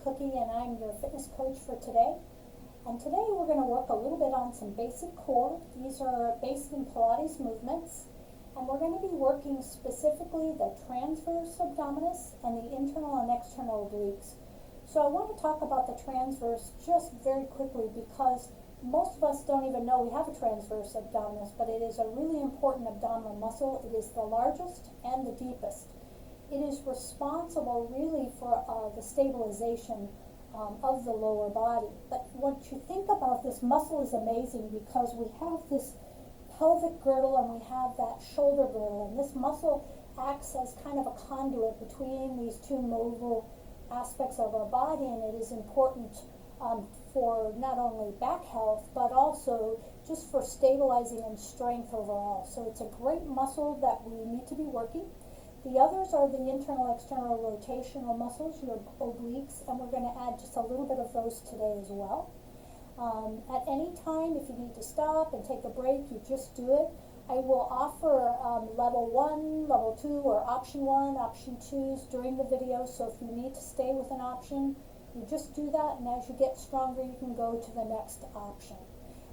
Cookie, and I'm your fitness coach for today. And today we're going to work a little bit on some basic core. These are based in Pilates movements, and we're going to be working specifically the transverse abdominis and the internal and external obliques. So I want to talk about the transverse just very quickly because most of us don't even know we have a transverse abdominis, but it is a really important abdominal muscle. It is the largest and the deepest. It is responsible really for the stabilization of the lower body. But what you think about this muscle is amazing because we have this pelvic girdle and we have that shoulder girdle, and this muscle acts as kind of a conduit between these two mobile aspects of our body, and it is important for not only back health but also just for stabilizing and strength overall. So it's a great muscle that we need to be working. The others are the internal external rotational muscles, your obliques, and we're going to add just a little bit of those today as well. At any time, if you need to stop and take a break, you just do it. I will offer level 1, level 2, or option 1, option 2s during the video, so if you need to stay with an option, you just do that, and as you get stronger, you can go to the next option.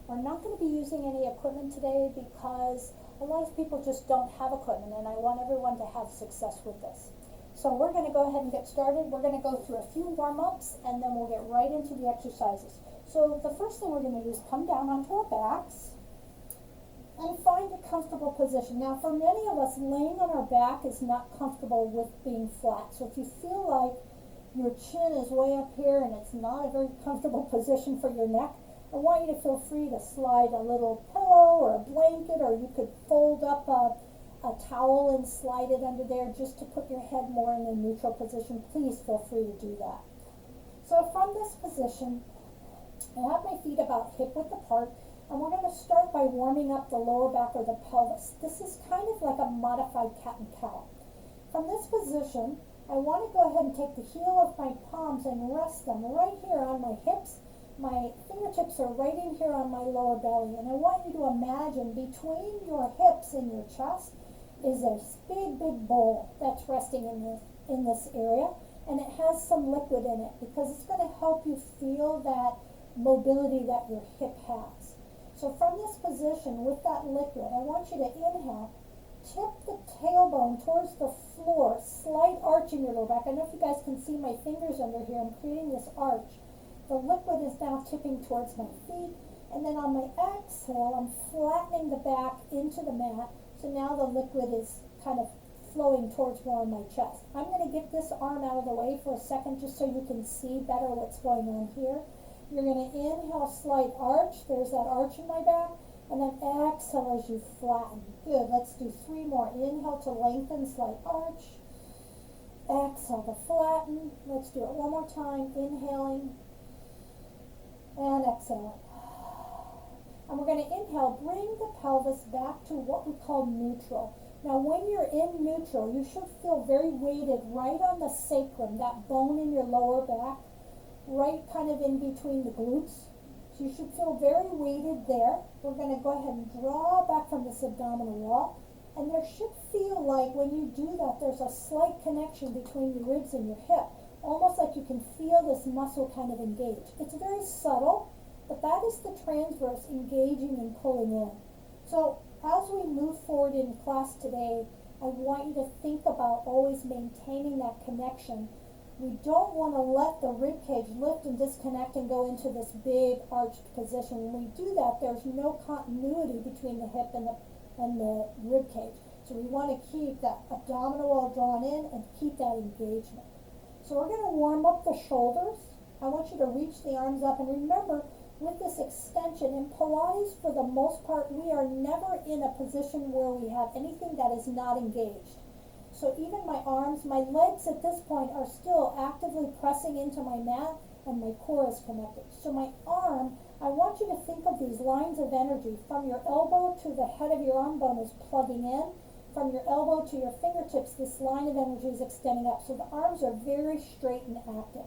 We're not going to be using any equipment today because a lot of people just don't have equipment, and I want everyone to have success with this. So we're going to go ahead and get started. We're going to go through a few warm-ups, and then we'll get right into the exercises. So the first thing we're going to do is come down onto our backs and find a comfortable position. Now, for many of us, laying on our back is not comfortable with being flat. So if you feel like your chin is way up here and it's not a very comfortable position for your neck, I want you to feel free to slide a little pillow or a blanket, or you could fold up a towel and slide it under there just to put your head more in a neutral position. Please feel free to do that. So from this position, I have my feet about hip width apart, and we're going to start by warming up the lower back or the pelvis. This is kind of like a modified cat and cow. From this position, I want to go ahead and take the heel of my palms and rest them right here on my hips. My fingertips are right in here on my lower belly, and I want you to imagine between your hips and your chest is a big bowl that's resting in this area, and it has some liquid in it because it's going to help you feel that mobility that your hip has. So from this position with that liquid, I want you to inhale, tip the tailbone towards the floor, slight arch in your lower back. I don't know if you guys can see my fingers under here. I'm creating this arch. The liquid is now tipping towards my feet, and then on my exhale, I'm flattening the back into the mat, so now the liquid is kind of flowing towards more of my chest. I'm going to get this arm out of the way for a second just so you can see better what's going on here. You're going to inhale, slight arch, there's that arch in my back, and then exhale as you flatten. Good, let's do 3 more. Inhale to lengthen, slight arch, exhale to flatten. Let's do it one more time, inhaling, and exhale. And we're going to inhale, bring the pelvis back to what we call neutral. Now when you're in neutral, you should feel very weighted right on the sacrum, that bone in your lower back, right kind of in between the glutes. So you should feel very weighted there. We're going to go ahead and draw back from this abdominal wall, and there should feel like when you do that, there's a slight connection between your ribs and your hip. Almost like you can feel this muscle kind of engage. It's very subtle, but that is the transverse engaging and pulling in. So as we move forward in class today, I want you to think about always maintaining that connection. We don't want to let the rib cage lift and disconnect and go into this big arched position. When we do that, there's no continuity between the hip and the rib cage. So we want to keep that abdominal wall drawn in and keep that engagement. So we're going to warm up the shoulders. I want you to reach the arms up, and remember, with this extension in Pilates, for the most part, we are never in a position where we have anything that is not engaged. So even my arms, my legs at this point are still actively pressing into my mat, and my core is connected. So my arm, I want you to think of these lines of energy from your elbow to the head of your arm bone is plugging in. From your elbow to your fingertips, this line of energy is extending up. So the arms are very straight and active.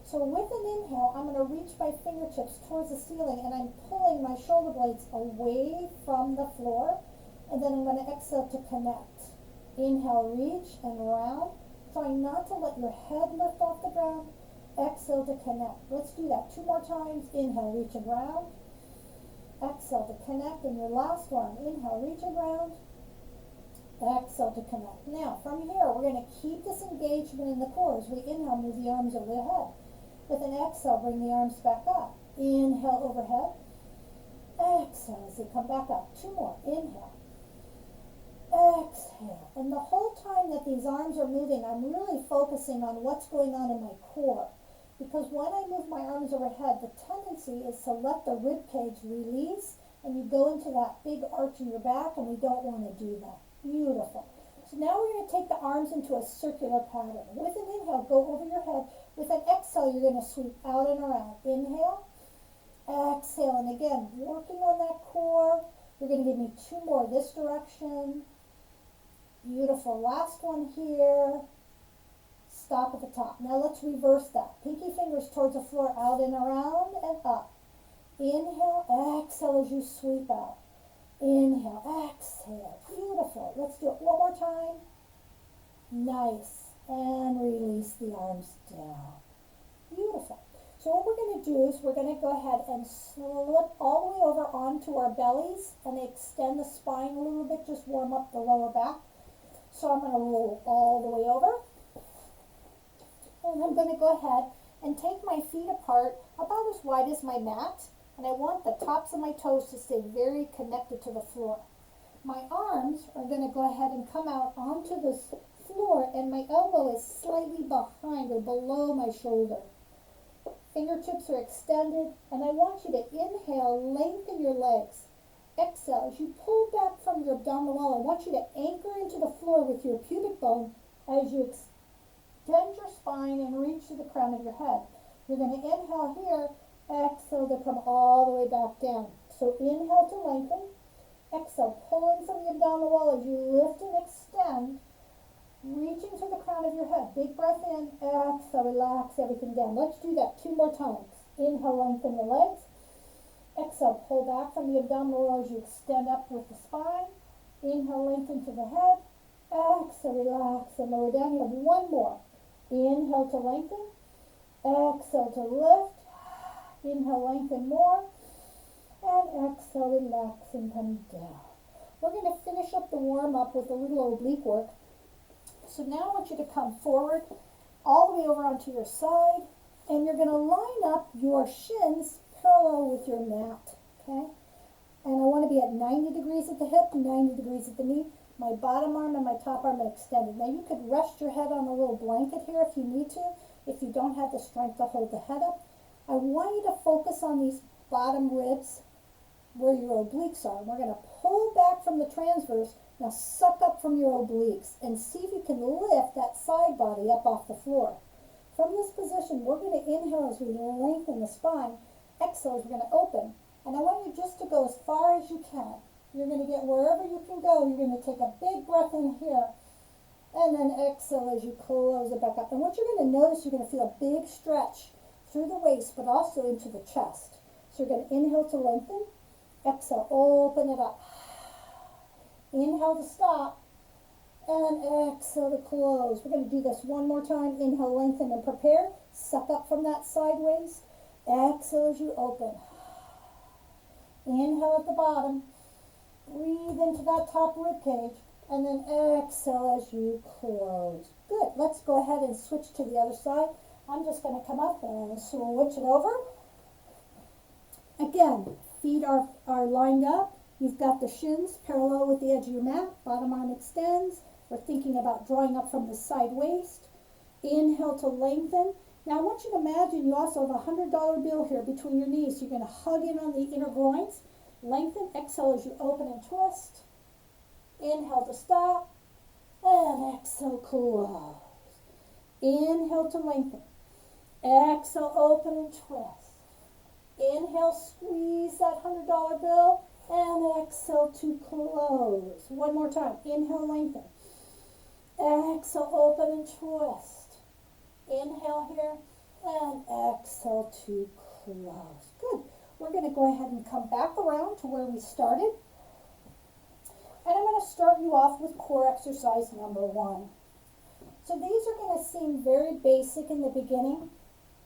So with an inhale, I'm going to reach my fingertips towards the ceiling, and I'm pulling my shoulder blades away from the floor, and then I'm going to exhale to connect. Inhale, reach and round. Try not to let your head lift off the ground. exhale to connect. Let's do that 2 more times. Inhale, reach and round. Exhale to connect, and your last one. Inhale, reach and round. Exhale to connect. Now, from here, we're going to keep this engagement in the core as we inhale, move the arms over the head. With an exhale, bring the arms back up. Inhale, overhead. Exhale as they come back up. 2 more. Inhale. Exhale. And the whole time that these arms are moving, I'm really focusing on what's going on in my core. Because when I move my arms overhead, the tendency is to let the rib cage release, and you go into that big arch in your back, and we don't want to do that. Beautiful. So now we're going to take the arms into a circular pattern. With an inhale, go over your head. With an exhale, you're going to sweep out and around. Inhale, exhale, and again, working on that core. You're going to give me 2 more this direction. Beautiful. Last one here. Stop at the top. Now let's reverse that. Pinky fingers towards the floor, out and around and up. Inhale, exhale as you sweep out. Inhale, exhale. Beautiful. Let's do it one more time. Nice. And release the arms down. Beautiful. So what we're going to do is we're going to go ahead and slip all the way over onto our bellies and extend the spine a little bit, just warm up the lower back. So I'm going to roll all the way over. And I'm going to go ahead and take my feet apart about as wide as my mat. And I want the tops of my toes to stay very connected to the floor. My arms are going to go ahead and come out onto the floor, and my elbow is slightly behind or below my shoulder. Fingertips are extended, and I want you to inhale, lengthen your legs. Exhale, as you pull back from your abdominal wall, I want you to anchor into the floor with your pubic bone as you extend your spine and reach to the crown of your head. You're going to inhale here, exhale to come all the way back down. So inhale to lengthen, exhale, pull in from the abdominal wall as you lift and extend, reaching to the crown of your head. Big breath in, exhale, relax everything down. Let's do that 2 more times. Inhale, lengthen the legs. Exhale, pull back from the abdominal wall as you extend up with the spine. Inhale, lengthen to the head. Exhale, relax and lower down. You have 1 more. Inhale to lengthen. Exhale to lift. Inhale, lengthen more. And exhale, relax and come down. We're going to finish up the warm-up with a little oblique work. So now I want you to come forward all the way over onto your side, and you're going to line up your shins parallel with your mat, okay? And I want to be at 90 degrees at the hip, 90 degrees at the knee. My bottom arm and my top arm are extended. Now you could rest your head on a little blanket here if you need to, if you don't have the strength to hold the head up. I want you to focus on these bottom ribs where your obliques are. We're going to pull back from the transverse. Now suck up from your obliques and see if you can lift that side body up off the floor. From this position, we're going to inhale as we lengthen the spine. Exhale as we're going to open. And I want you just to go as far as you can. You're going to get wherever you can go. You're going to take a big breath in here. And then exhale as you close it back up. And what you're going to notice, you're going to feel a big stretch through the waist, but also into the chest. So you're going to inhale to lengthen. Exhale, open it up. Inhale to stop. And exhale to close. We're going to do this 1 more time. Inhale, lengthen, and prepare. Suck up from that side waist. Exhale as you open. Inhale at the bottom. Breathe into that top rib cage. And then exhale as you close. Good. Let's go ahead and switch to the other side. I'm just going to come up and switch it over. Again, feet are lined up. You've got the shins parallel with the edge of your mat. Bottom arm extends. We're thinking about drawing up from the side waist. Inhale to lengthen. Now I want you to imagine you also have a $100 bill here between your knees. You're going to hug in on the inner groins. Lengthen. Exhale as you open and twist. Inhale to stop. And exhale, close. Inhale to lengthen. Exhale, open and twist. Inhale, squeeze that $100 bill. And exhale to close. 1 more time. Inhale, lengthen. Exhale, open and twist. Inhale here. And exhale to close. Good. We're going to go ahead and come back around to where we started. And I'm going to start you off with core exercise number 1. So these are going to seem very basic in the beginning,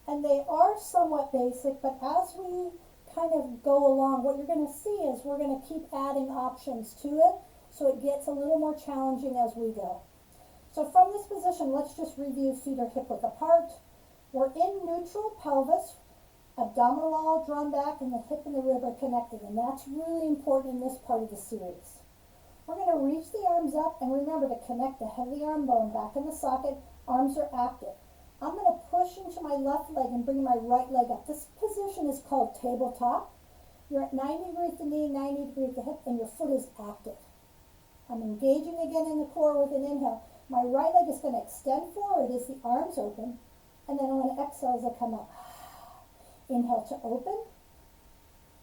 And they are somewhat basic, but as we kind of go along, what you're going to see is we're going to keep adding options to it, so it gets a little more challenging as we go. So from this position, let's just review. Feet are hip width apart. We're in neutral pelvis, abdominal wall drawn back, and the hip and the rib are connected, and that's really important in this part of the series. We're going to reach the arms up, and remember to connect the head of the arm bone back in the socket. Arms are active. I'm going to push into my left leg and bring my right leg up. This position is called tabletop. You're at 90 degrees the knee, 90 degrees the hip, and your foot is active. I'm engaging again in the core with an inhale. My right leg is going to extend forward as the arms open, and then I'm going to exhale as I come up. Inhale to open.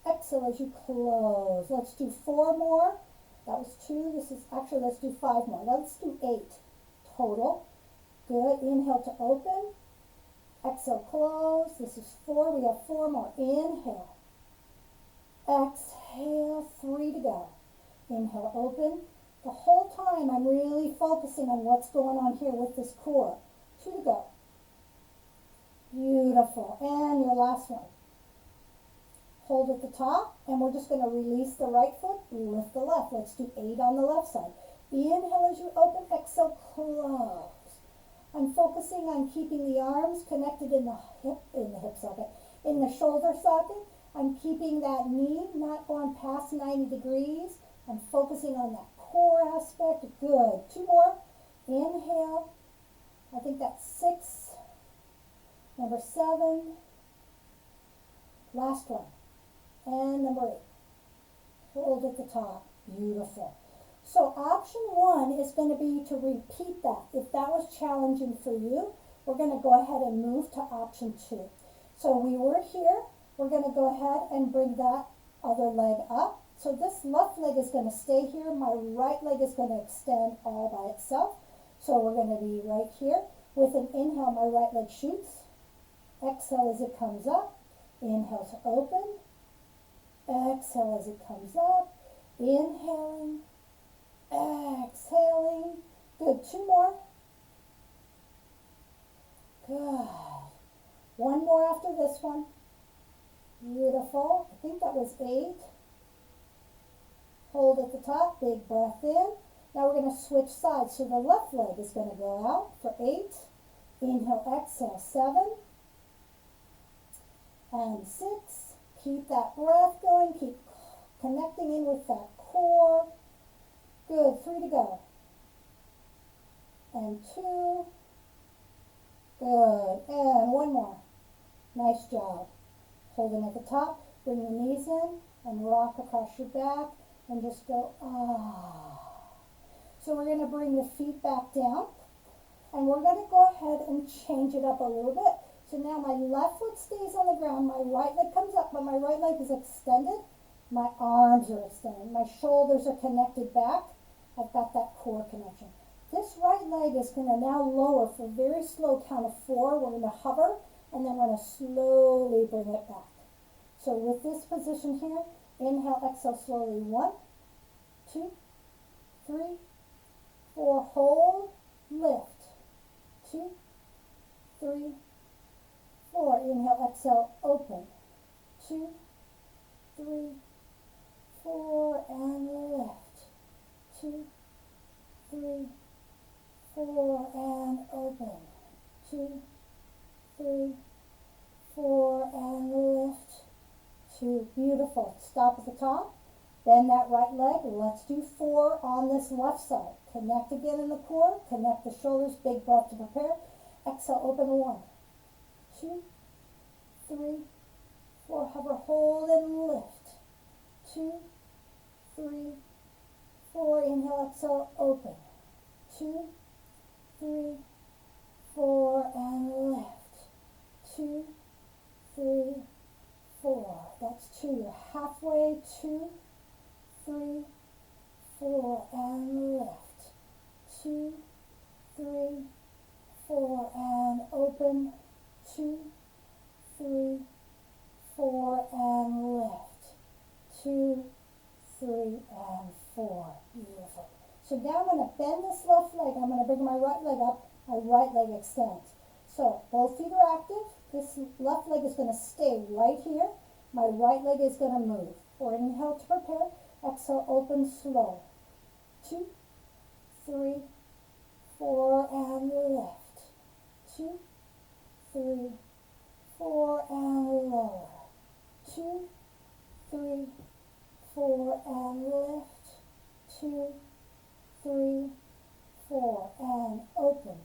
Exhale as you close. Let's do 4 more. That was 2. This is actually, let's do 5 more. Let's do 8 total. Good. Inhale to open. Exhale, close. This is 4. We have 4 more. Inhale. Exhale. 3 to go. Inhale, open. The whole time I'm really focusing on what's going on here with this core. 2 to go. Beautiful. And your last one. Hold at the top, and we're just going to release the right foot, lift the left. Let's do 8 on the left side. Inhale as you open, exhale, close. I'm focusing on keeping the arms connected in the hip socket, in the shoulder socket. I'm keeping that knee not going past 90 degrees. I'm focusing on that core aspect. Good. 2 more. Inhale. I think that's 6. Number 7. Last one. And number 8. Hold at the top. Beautiful. So option 1 is going to be to repeat that. If that was challenging for you, we're going to go ahead and move to option 2. So we were here. We're going to go ahead and bring that other leg up. So this left leg is going to stay here. My right leg is going to extend all by itself. So we're going to be right here. With an inhale, my right leg shoots. Exhale as it comes up. Inhale to open. Exhale as it comes up. Inhaling. Exhaling. Good. 2 more. Good. 1 more after this one. Beautiful. I think that was 8. Hold at the top. Big breath in. Now we're going to switch sides. So the left leg is going to go out for 8. Inhale, exhale, 7. And 6. Keep that breath going. Keep connecting in with that core. Good. 3 to go. And 2. Good. And 1 more. Nice job. Holding at the top. Bring the knees in and rock across your back and just go, ah. So we're going to bring the feet back down, and we're going to go ahead and change it up a little bit. So now my left foot stays on the ground, my right leg comes up, but my right leg is extended. My arms are extended. My shoulders are connected back. I've got that core connection. This right leg is going to now lower for a very slow count of 4. We're going to hover, and then we're going to slowly bring it back. So with this position here, inhale, exhale slowly. 1, 2, 3, 4. Hold, lift. 2, 3, 4. Inhale, exhale, open. 2, 3, 4, and lift. 2, 3, 4, and open. 2, 3, 4, and lift. 2. Beautiful. Stop at the top. Bend that right leg. Let's do 4 on this left side. Connect again in the core. Connect the shoulders. Big breath to prepare. Exhale, open. 1, 2, 3, 4. Hover, hold, and lift. 2, 3, 4. Inhale, exhale, open. 2, 3, 4, and lift. 2, 3, 4. That's 2. You're halfway. 2, 3, 4, and lift. 2, 3, 4, and open. 2, 3, 4, and lift. 2, 3, and 4. Beautiful. So now I'm going to bend this left leg. I'm going to bring my right leg up. My right leg extends. So both feet are active. This left leg is going to stay right here. My right leg is going to move. Or inhale to prepare. Exhale, open slow. 2, 3, 4, and lift. 2, 3, 4, and lower. 2, 3, 4, and lift. 2, 3, 4, and open.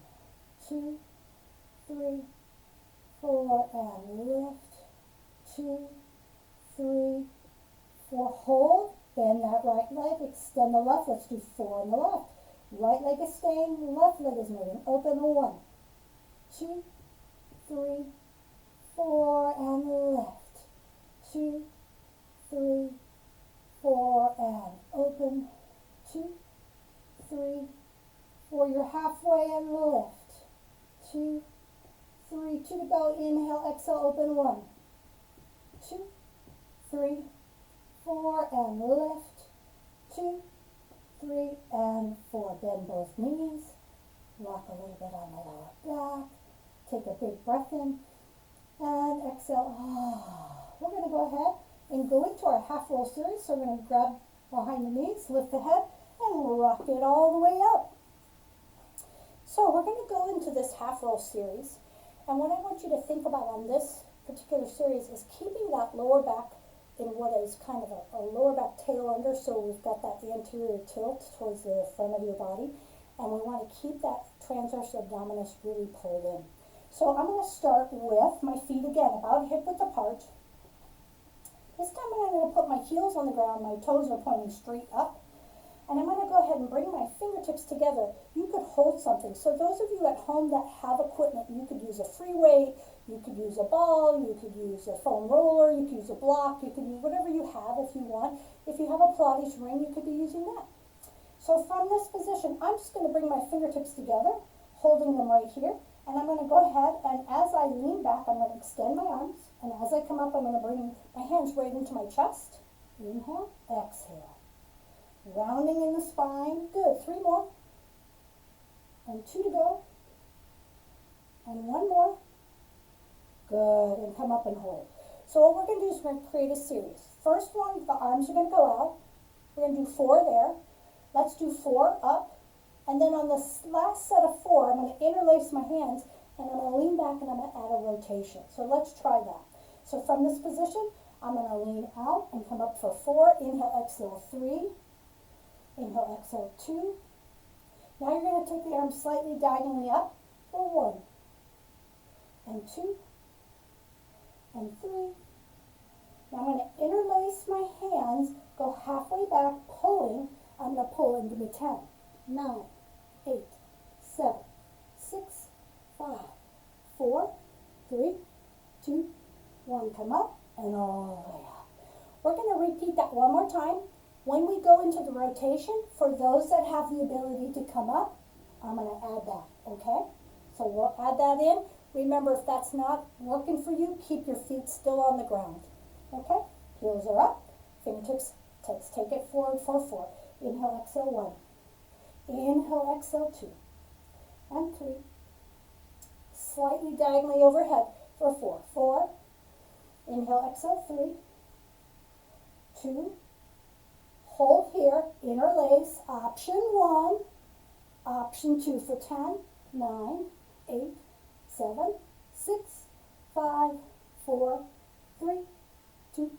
2, 3, 4, and lift. 2, 3, 4. Hold. Bend that right leg. Extend the left. Let's do 4 on the left. Right leg is staying. Left leg is moving. Open 1, 2, 3, 4, and lift. 2, 3, 4, and open. 2, 3, 4. You're halfway and lift. 2, 3, 2 to go. Inhale, exhale, open 1, 2, 3, 4, and lift. 2, 3, and 4. Bend both knees. Rock a little bit on the lower back. Take a big breath in and exhale. We're going to go ahead and go into our half roll series. So we're going to grab behind the knees, lift the head, and rock it all the way up. So we're going to go into this half roll series. And what I want you to think about on this particular series is keeping that lower back in what is kind of a lower back tail under, so we've got that anterior tilt towards the front of your body, and we want to keep that transverse abdominis really pulled in. So I'm going to start with my feet again, about hip width apart. This time I'm going to put my heels on the ground, my toes are pointing straight up, and I'm going to go ahead and bring my fingertips together. You could hold something. So those of you at home that have equipment, you could use a free weight, you could use a ball, you could use a foam roller, you could use a block, you could use whatever you have if you want. If you have a Pilates ring, you could be using that. So from this position, I'm just going to bring my fingertips together, holding them right here, and I'm going to go ahead and as I lean back, I'm going to extend my arms, and as I come up, I'm going to bring my hands right into my chest. Inhale, exhale. Rounding in the spine. Good. 3 more. And 2 to go. And 1 more. Good. And come up and hold. So what we're going to do is we're going to create a series. First one, the arms are going to go out. We're going to do 4 there. Let's do 4 up. And then on the last set of 4, I'm going to interlace my hands and I'm going to lean back and I'm going to add a rotation. So let's try that. So from this position, I'm going to lean out and come up for 4. Inhale, exhale, 3. Inhale, exhale, 2. Now you're going to take the arms slightly diagonally up for 1, and 2, and 3. Now I'm going to interlace my hands, go halfway back, pulling. I'm going to pull and give me 10, 9, 8, 7, 6, 5, 4, 3, 2, 1. Come up and all the way up. We're going to repeat that one more time. When we go into the rotation, for those that have the ability to come up, I'm going to add that, okay? So we'll add that in. Remember, if that's not working for you, keep your feet still on the ground, okay? Heels are up, fingertips, let's take it forward for 4. Inhale, exhale, 1. Inhale, exhale, 2. And 3. Slightly diagonally overhead for 4. 4. Inhale, exhale, 3. 2. Hold here, interlace, option 1, option 2 for 10, 9, 8, 7, 6, 5, 4, 3, 2,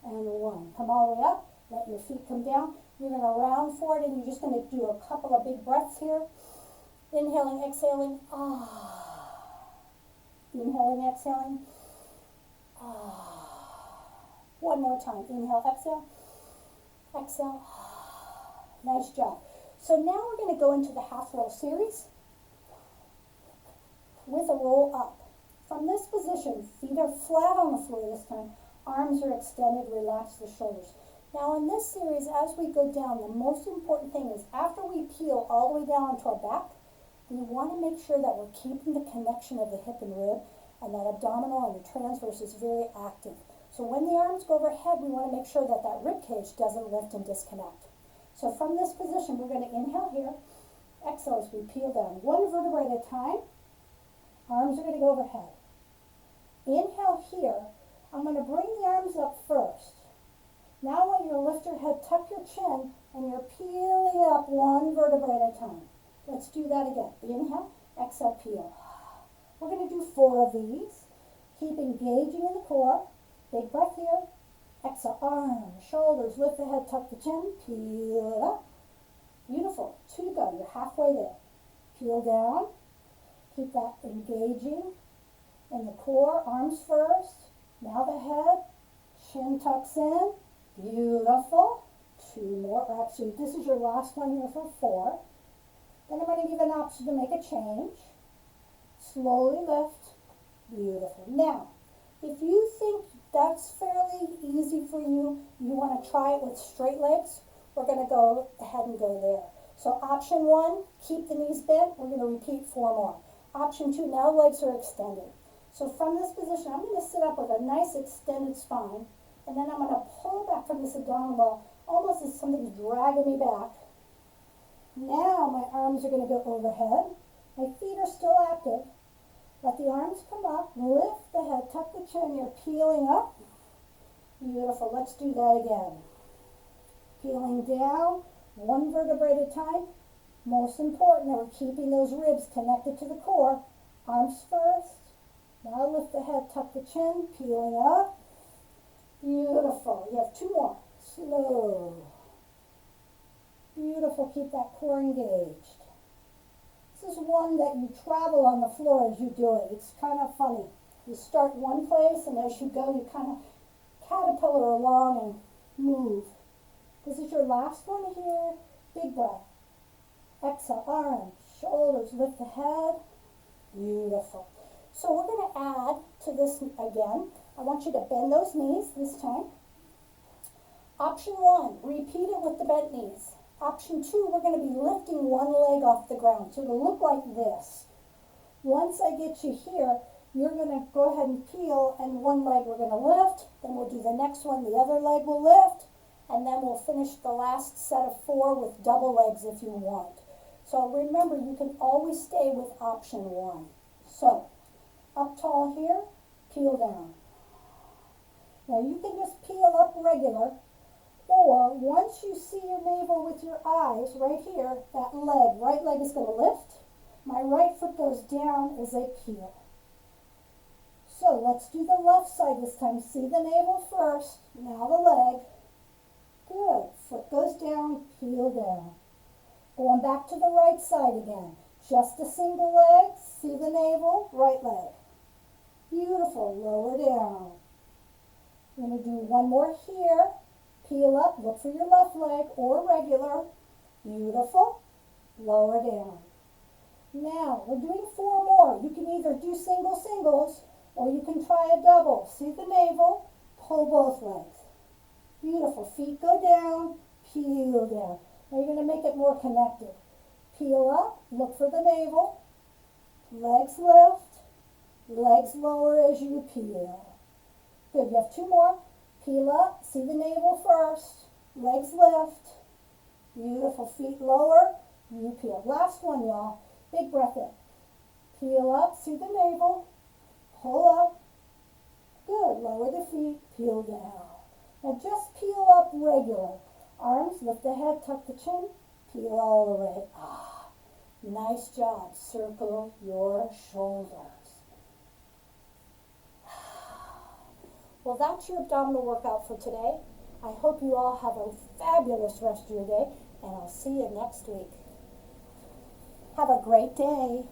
and 1. Come all the way up, let your feet come down. You're going to round forward and you're just going to do a couple of big breaths here. Inhaling, exhaling, Inhaling, exhaling, One more time, inhale, exhale. Exhale. Nice job. So now we're going to go into the half roll series with a roll up. From this position, feet are flat on the floor this time. Arms are extended, relax the shoulders. Now in this series, as we go down, the most important thing is after we peel all the way down onto our back, we want to make sure that we're keeping the connection of the hip and rib, and that abdominal and the transverse is very active. So when the arms go overhead, we want to make sure that that rib cage doesn't lift and disconnect. So from this position, we're going to inhale here, exhale as we peel down. 1 vertebra at a time. Arms are going to go overhead. Inhale here. I'm going to bring the arms up first. Now I want you to lift your head, tuck your chin, and you're peeling up one vertebrae at a time. Let's do that again. Inhale, exhale, peel. We're going to do 4 of these. Keep engaging in the core. Big breath here. Exhale, arms, shoulders, lift the head, tuck the chin, peel it up. Beautiful. 2 to go. You're halfway there. Peel down. Keep that engaging in the core. Arms first. Now the head. Chin tucks in. Beautiful. 2 more. Actually, this is your last one here for 4. Then I'm going to give an option to make a change. Slowly lift. Beautiful. Now, if you think that's fairly easy for you, you want to try it with straight legs, we're going to go ahead and go there. So option 1, keep the knees bent. We're going to repeat 4 more. Option 2, now the legs are extended. So from this position, I'm going to sit up with a nice extended spine, and then I'm going to pull back from this abdominal almost as something's dragging me back. Now my arms are going to go overhead. My feet are still active. Let the arms come up, lift the head, tuck the chin, you're peeling up. Beautiful, let's do that again. Peeling down, 1 vertebrae at a time. Most important that we're keeping those ribs connected to the core. Arms first. Now lift the head, tuck the chin, peeling up. Beautiful, you have 2 more. Slow. Beautiful, keep that core engaged. This is one that you travel on the floor as you do it. It's kind of funny. You start one place, and as you go, you kind of caterpillar along and move. This is your last one here. Big breath. Exhale, arms, shoulders, lift the head. Beautiful. So we're going to add to this again. I want you to bend those knees this time. Option 1, repeat it with the bent knees. Option 2, we're going to be lifting one leg off the ground. So it'll look like this. Once I get you here, you're going to go ahead and peel, and one leg we're going to lift. Then we'll do the next one. The other leg will lift. And then we'll finish the last set of 4 with double legs if you want. So remember, you can always stay with option 1. So, up tall here, peel down. Now you can just peel up regular. Or once you see your navel with your eyes right here, that leg, right leg is going to lift. My right foot goes down as I peel. So let's do the left side this time. See the navel first, now the leg. Good. Foot goes down, peel down. Going back to the right side again. Just a single leg, see the navel, right leg. Beautiful, lower down. We're going to do one more here. Peel up, look for your left leg or regular. Beautiful. Lower down. Now, we're doing 4 more. You can either do singles, or you can try a double. See the navel, pull both legs. Beautiful. Feet go down, peel down. Now you're going to make it more connected. Peel up, look for the navel. Legs lift, legs lower as you peel. Good, you have 2 more. Peel up, see the navel first, legs lift, beautiful, feet lower, you peel. Last one, y'all, big breath in. Peel up, see the navel, pull up, good, lower the feet, peel down. Now just peel up regular. Arms, lift the head, tuck the chin, peel all the way. Nice job, circle your shoulders. Well, that's your abdominal workout for today. I hope you all have a fabulous rest of your day, and I'll see you next week. Have a great day.